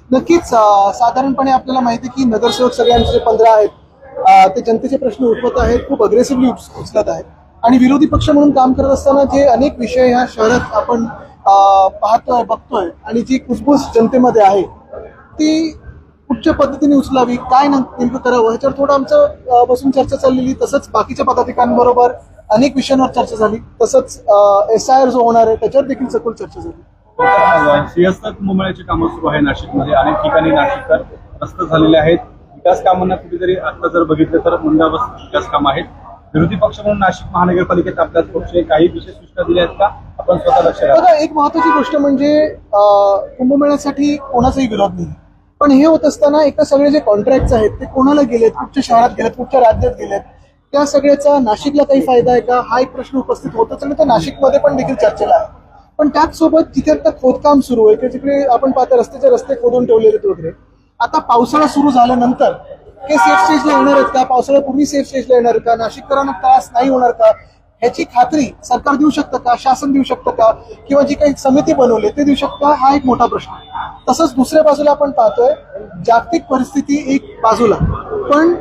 नक्कीच साधारणपणे आपल्याला माहिती आहे की नगरसेवक सगळ्यांचे 15 आहेत, ते जनतेचे प्रश्न उठवत आहेत, खूप अग्रेसिव्हली उचलत आहेत आणि विरोधी पक्ष म्हणून काम करत असताना जे अनेक विषय ह्या शहरात आपण पाहतोय बघतोय आणि जी कुसबुस जनतेमध्ये आहे ती कुठच्या पद्धतीने उचलावी, काय नेमकं करावं ह्याच्यावर थोडं आमचं बसून चर्चा चाललेली. तसंच बाकीच्या पदाधिकाऱ्यांबरोबर अनेक विषयांवर चर्चा झाली. तसंच SIR जो होणार आहे त्याच्यावर देखील सखोल चर्चा झाली. सिंहस्थ कुंभमेळ्याची कामं सुरू आहे नाशिकमध्ये. अनेक ठिकाणी नाशिककर त्रस्त झालेले आहेत. विकास कामांना कुठेतरी आता जर बघितलं तर मंदावस्थित विकास कामं आहेत. विरोधी पक्ष म्हणून नाशिक महानगरपालिकेत आपल्याच पक्षाने काही विशेष सूचना दिल्या आहेत का? आपण स्वतः लक्ष द्या. बघा, एक महत्वाची गोष्ट म्हणजे कुंभमेळ्यासाठी कोणाचाही विरोध नाही, पण हे होत असताना एका सगळे जे कॉन्ट्रॅक्ट आहेत ते कोणाला गेलेत, कुठच्या शहरात गेलेत, कुठच्या राज्यात गेलेत, त्या सगळ्याचा नाशिकला काही फायदा आहे का हा एक प्रश्न उपस्थित होतच आणि तो नाशिकमध्ये पण देखील चर्चेला आहे. पण त्याचसोबत जिथे आता खोदकाम सुरू आहे तिकडे आपण पाहता रस्त्याचे रस्ते खोदून ठेवलेले वगैरे. आता पावसाळा सुरू झाल्यानंतर हे सेफ स्टेजला येणार आहेत का, पावसाळ्यापूर्वी सेफ स्टेजला येणार का, नाशिककरांना त्रास नाही होणार का ह्याची खात्री सरकार देऊ शकतं का, शासन देऊ शकतं का, किंवा जी काही समिती बनवली ते देऊ शकतं हा एक मोठा प्रश्न. तसंच दुसऱ्या बाजूला आपण पाहतोय जागतिक परिस्थिती एक बाजूला, पण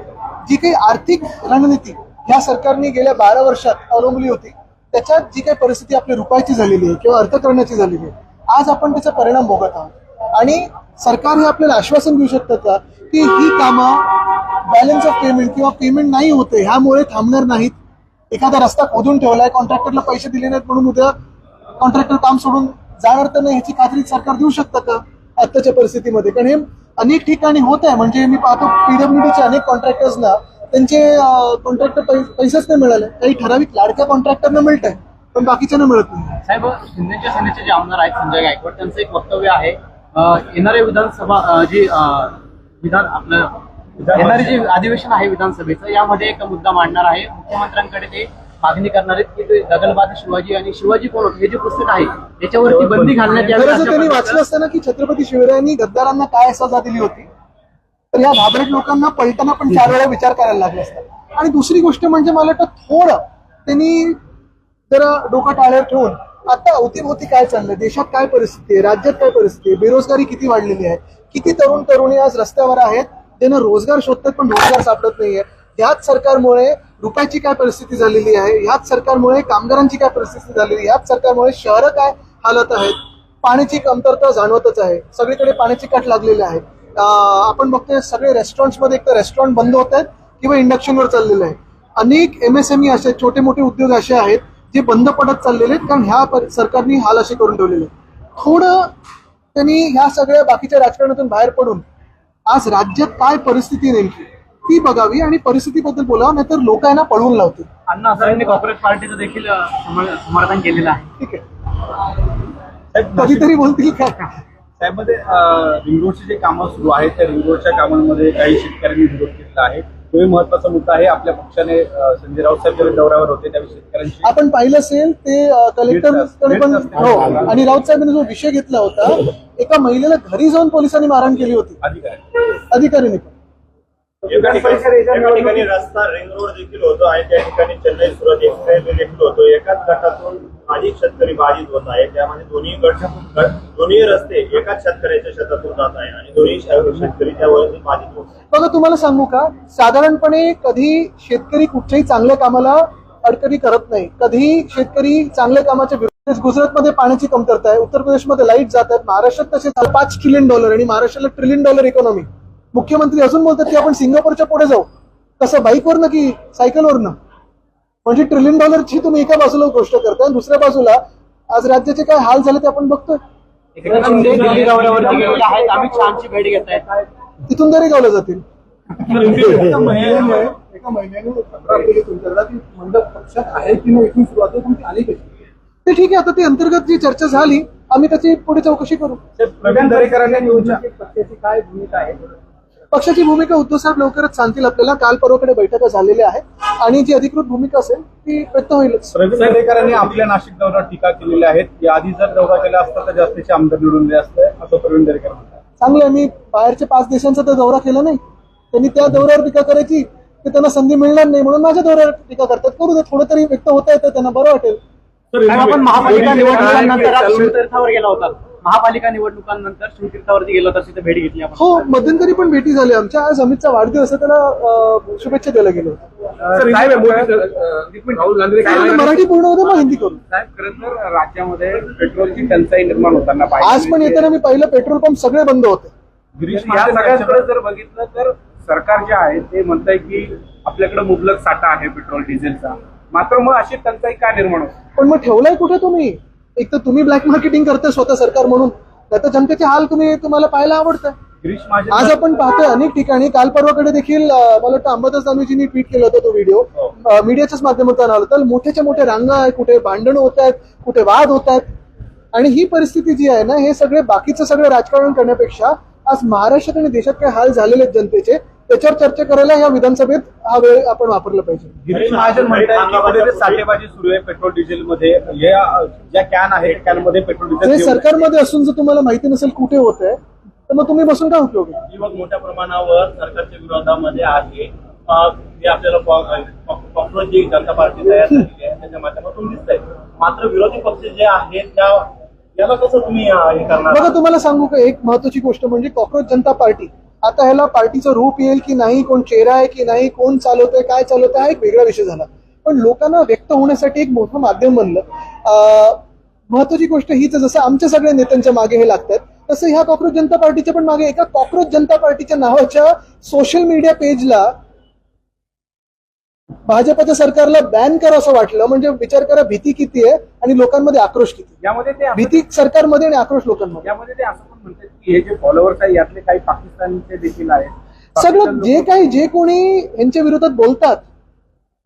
जी काही आर्थिक रणनीती ह्या सरकारने गेल्या 12 वर्षात अवलंबली होती त्याच्यात जी काही परिस्थिती आपल्या रुपयाची झालेली आहे किंवा अर्थकारणाची झालेली आहे, आज आपण त्याचा परिणाम भोगत आहोत. आणि सरकार हे आपल्याला आश्वासन देऊ शकतं का की ही कामं बॅलन्स ऑफ पेमेंट किंवा पेमेंट नाही होते ह्यामुळे थांबणार नाहीत. एखादा रस्ता खोदून ठेवलाय, कॉन्ट्रॅक्टरला पैसे दिले नाहीत म्हणून उद्या कॉन्ट्रॅक्टर काम सोडून जाणार तर नाही ह्याची खात्री सरकार देऊ शकतं का आत्ताच्या परिस्थितीमध्ये? कारण हे अनेक ठिकाणी होत आहे. म्हणजे मी पाहतो PWDचे अनेक कॉन्ट्रॅक्टर्सना त्यांचे कॉन्ट्रॅक्टर पैसेच नाही मिळाले. काही ठराविक लाडक्या कॉन्ट्रॅक्टरना मिळत आहे पण बाकीच्यांना मिळत नाही. साहेब, शिंदेच्या सेनेचे जे आमदार आहेत संजय गायकवाड त्यांचं एक वक्तव्य आहे, येणारे विधानसभा जी विधान आपलं येणारे जे अधिवेशन आहे विधानसभेचं यामध्ये एक मुद्दा मांडणार आहे. मुख्यमंत्र्यांकडे ते मागणी करणार आहेत की ते दगलबाद शिवाजी आणि शिवाजी कोण होते हे जे पुस्तक आहे त्याच्यावरती बंदी घालण्यात यावी. खरं त्यांनी वाचलं असताना की छत्रपती शिवरायांनी गद्दारांना काय सजा दिली होती तर या घाबरट लोकांना पलटाना पण 4 वेळा विचार करायला लागला असता. आणि दुसरी गोष्ट म्हणजे मला वाटतं थोडं त्यांनी जरा डोकं टाळ्यावर ठेवून आता अवतीभोवती काय चाललंय, देशात काय परिस्थिती आहे, राज्यात काय परिस्थिती आहे, बेरोजगारी किती वाढलेली आहे, किती तरुण तरुणी आज रस्त्यावर आहेत त्यांना रोजगार शोधतात पण रोजगार सापडत नाहीये. ह्याच सरकारमुळे रुपयाची काय परिस्थिती झालेली आहे, ह्याच सरकारमुळे कामगारांची काय परिस्थिती झालेली आहे, ह्याच सरकारमुळे शहरं काय हालत आहेत, पाण्याची कमतरता जाणवतच आहे, सगळीकडे पाण्याची कट लागलेली आहे. आपण बघतोय सगळे रेस्टॉरंट्समध्ये एक तर रेस्टॉरंट बंद होत आहेत किंवा इंडक्शनवर चाललेलं आहे. अनेक MSME असे छोटे मोठे उद्योग असे आहेत जे बंद पडत चाललेले आहेत कारण ह्या सरकारने हाल असे करून ठेवलेले. थोडं त्यांनी ह्या सगळ्या बाकीच्या राजकारणातून बाहेर पडून आज राज्यात काय परिस्थिती नेमकी ती बघावी आणि परिस्थितीबद्दल बोलावं, नाहीतर लोक यांना पळवून लावतील. अण्णा हजारेंनी काँग्रेस पार्टीचं देखील समर्थन केलेलं आहे. ठीक आहे, कधीतरी बोलतील काय. त्यामध्ये रिंग रोडची जे कामं सुरू आहेत त्या रिंग रोडच्या कामांमध्ये काही शेतकऱ्यांनी विरोध केलेला आहे. तोही महत्वाचा मुद्दा आहे. आपल्या पक्षाने संजय राऊत साहेब जेव्हा दौऱ्यावर होते त्यावेळी शेतकऱ्यांशी आपण पाहिलं असेल ते कलेक्टरकडे पण हो, आणि राऊत साहेबांनी जो विषय घेतला होता एका महिलेला घरी जाऊन पोलिसांनी मारहाण केली होती अधिकाऱ्यांनी. एका ठिकाणी रस्ता रिंग रोड देखील होतो आणि त्या ठिकाणी चेन्नई सुरत एक्सप्रेस वे देखील होतो. एकाच गटातून अधिक शेतकरी बाधित होत आहे. त्यामध्ये दोन्ही रस्ते एकाच शेतकऱ्याच्या शेतातून जात आहे आणि दोन्ही शेतकरी त्यावर बाधित होत आहे. बघा, तुम्हाला सांगू का, साधारणपणे कधी शेतकरी कुठच्याही चांगल्या कामाला अडकडी करत नाही. कधी शेतकरी चांगल्या कामाच्या विरोधात. गुजरातमध्ये पाण्याची कमतरता आहे, उत्तर प्रदेशमध्ये लाईट जात आहेत, महाराष्ट्रात तसे $5 ट्रिलियन आणि महाराष्ट्राला $1 ट्रिलियन इकॉनॉमी. मुख्यमंत्री अजून बोलतात की आपण सिंगापूरच्या पुढे जाऊ, कसं बाईकवरनं की सायकलवरनं. म्हणजे $1 ट्रिलियन तुम्ही एका बाजूला गोष्ट करताय, दुसऱ्या बाजूला आज राज्याचे काय हाल झाले ते आपण बघतोय. दिल्ली दौऱ्यावरती गेलेले आहेत, अमित शहाची भेट घेत आहेत, तिथून तरी गावलं जातील. एका महिन्याने तुमच्याकडे मंडप पक्षात आहे की नाही इथून सुरुवात आहे, आली कशी ते ठीक आहे. आता ती अंतर्गत जी चर्चा झाली आम्ही त्याची पुढे चौकशी करू. प्रवीण दरेकरांनी पक्षाची काय भूमिका आहे? पक्षाची भूमिका उद्धव साहेब लवकरच सांगतील आपल्याला. काल परवाकडे बैठका झालेल्या आहेत आणि जी अधिकृत भूमिका असेल ती व्यक्त होईलच. प्रवीण दरेकरांनी आपल्या नाशिक दौऱ्यावर टीका केलेली आहे. याआधी जर दौरा केला असता तर जास्तीचे आमदार निवडून दिले असते असं प्रवीण दरेकर म्हणतात. चांगलं आहे, मी बाहेरच्या 5 देशांचा तर दौरा केला नाही. त्यांनी त्या दौऱ्यावर टीका करायची की त्यांना संधी मिळणार नाही म्हणून माझ्या दौऱ्यावर टीका करतात. करू दे, थोडं तरी व्यक्त होता येतं, त्यांना बरं वाटेल. आपण महापालिका निवडणुकीनंतर शिवतीर्थावर गेला होता, महापालिका निवडणुकांनंतर शिवतीर्थावरती गेलो तर तिथे भेट घेतली आपण. हो, मध्यंतरी पण भेटी झाल्या आमच्या. आज अमितचा वाढदिवस आहे, त्याला शुभेच्छा द्यायला गेलो होतो. राहुल गांधी मराठी पूर्ण होतं, मग हिंदी करू. साहेब, खरं तर राज्यामध्ये पेट्रोलची टंचाई निर्माण होताना आज पण येताना मी पाहिलं पेट्रोल पंप सगळे बंद होते. गिरीश या महाजन सगळ्यांकडे जर बघितलं तर सरकार जे आहे ते म्हणतंय की आपल्याकडे मुबलक साठा आहे पेट्रोल डिझेलचा, मात्र मग अशी टंचाई का निर्माण होते? पण मग ठेवलाय कुठे तुम्ही? एक तर तुम्ही ब्लॅक मार्केटिंग करताय स्वतः सरकार म्हणून, त्यात जनतेचे हाल तुम्हाला पाहायला आवडतं. गिरीश महाजन आज आपण पाहतोय अनेक ठिकाणी, काल परवाकडे देखील मला वाटतं अंबादास दानवेजींनी ट्विट केलं होतं तो व्हिडिओ, मीडियाच्याच माध्यमातून आला होता. मोठ्याच्या मोठ्या रांगा आहे, कुठे भांडणं होत आहेत, कुठे वाद होत आहेत. आणि ही परिस्थिती जी आहे ना, हे सगळे बाकीचं सगळं राजकारण करण्यापेक्षा आज महाराष्ट्रात आणि देशात काय हाल झालेले आहेत जनतेचे, त्याच्यावर चर्चा करायला या विधानसभेत हा वेळ आपण वापरला पाहिजे. गिरीश महाजन म्हणतात की कुठेतरी साठेबाजी सुरू आहे पेट्रोल डिझेल मध्ये. ज्या कॅन आहेत कॅन मध्ये पेट्रोल हे डिझेल सरकारमध्ये असून जर तुम्हाला माहिती नसेल कुठे होत आहे, तर मग तुम्ही बसून काय उपयोग आहे? युवक मोठ्या प्रमाणावर सरकारच्या विरोधामध्ये आहे. जे आपल्याला कॉक्रोच जी जनता पार्टी तयार झालेली आहे त्याच्या माध्यमातून दिसत आहे. मात्र विरोधी पक्ष जे आहेत याला कसं तुम्ही हे करणार? बघा, तुम्हाला सांगू का, एक महत्वाची गोष्ट म्हणजे कॉक्रोच जनता पार्टी, आता ह्याला पार्टीचं रूप येईल की नाही, कोण चेहरा आहे की नाही, कोण चालवतंय काय चालवतंय, हा एक वेगळा विषय झाला. पण लोकांना व्यक्त होण्यासाठी एक मोठं माध्यम बनलं. महत्वाची गोष्ट हीच, जसं आमच्या सगळ्या नेत्यांच्या मागे हे लागतात, तसं ह्या कॉक्रोच जनता पार्टीच्या पण मागे एका कॉक्रोच जनता पार्टीच्या नावाच्या सोशल मीडिया पेजला भाजपच्या सरकारला बॅन करा असं वाटलं. म्हणजे विचार करा, भीती किती आहे आणि लोकांमध्ये आक्रोश किती. यामध्ये ते भीती सरकारमध्ये आणि आक्रोश लोकांमध्ये. यामध्ये ते असं पण म्हणतात की हे जे फॉलोअर्स आहे यातले काही पाकिस्तानचे देखील आहेत. सगळं जे कोणी यांच्या विरोधात बोलतात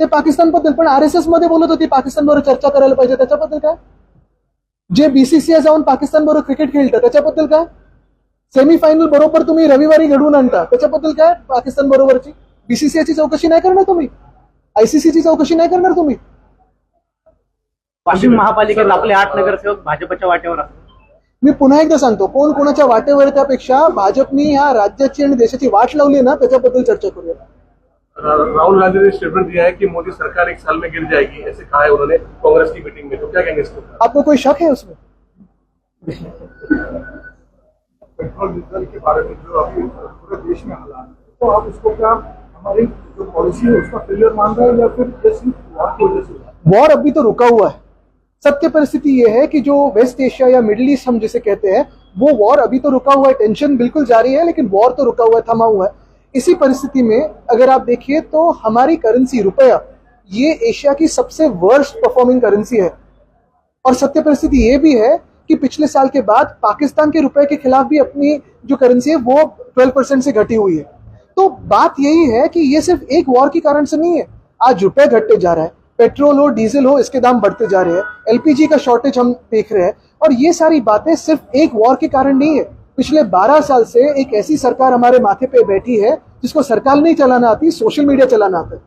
ते पाकिस्तान बद्दल, पण RSS मध्ये बोलत होती पाकिस्तान बरोबर चर्चा करायला पाहिजे, त्याच्याबद्दल काय? जे BCCI जाऊन पाकिस्तान बरोबर क्रिकेट खेळतं त्याच्याबद्दल काय? सेमीफायनल बरोबर तुम्ही रविवारी घडवून आणता त्याच्याबद्दल काय? पाकिस्तान बरोबरची BCCI ची चौकशी नाही करणार तुम्ही? ICC ची चौकशी नाही करणार तुम्ही? वाशिम महापालिकेत आपले 8 नगरसेवक भाजपच्या वाटेवर असतात. मी पुन्हा एकदा सांगतो, कोण कोणाच्या वाटेवर, त्यापेक्षा भाजपनी ह्या राज्याची आणि देशाची वाट लावली ना, त्याच्याबद्दल चर्चा करूया. राहुल गांधी ने स्टेटमेंट दिया है कि मोदी सरकार 1 साल में गिर जाएगी, ऐसे कहा है उन्होंने कांग्रेस की मीटिंग में, तो क्या कहेंगे इसको? आपको कोई शक है उसमें? पेट्रोल डीजल के बारे में जो अभी पूरे देश में हालात है, तो आप इसको क्या हमारी जो पॉलिसी है उसका फेलियर मान रहे हैं या फिर ये सिर्फ वॉर की वजह से? वॉर अभी तो रुका हुआ है. सत्य परिस्थिति ये है कि जो वेस्ट एशिया या मिडिल ईस्ट हम जिसे कहते हैं, वो वॉर अभी तो रुका हुआ है. टेंशन बिल्कुल जारी है, लेकिन वॉर तो रुका हुआ है, थमा हुआ है. इसी परिस्थिति में अगर आप देखिए तो हमारी करेंसी रुपया, ये एशिया की सबसे वर्स्ट परफॉर्मिंग करेंसी है. और सत्य परिस्थिति ये भी है कि पिछले साल के बाद पाकिस्तान के रुपए के खिलाफ भी अपनी जो करेंसी है वो 12% से घटी हुई है. तो बात यही है कि ये सिर्फ एक वॉर के कारण से नहीं है. आज रुपए घटते जा रहा है, पेट्रोल हो डीजल हो इसके दाम बढ़ते जा रहे हैं, LPG का शॉर्टेज हम देख रहे हैं, और ये सारी बातें सिर्फ एक वॉर के कारण नहीं है. पिछले 12 साल से एक ऐसी सरकार हमारे माथे पे बैठी है जिसको सरकार नहीं चलाना आती, सोशल मीडिया चलाना आता है.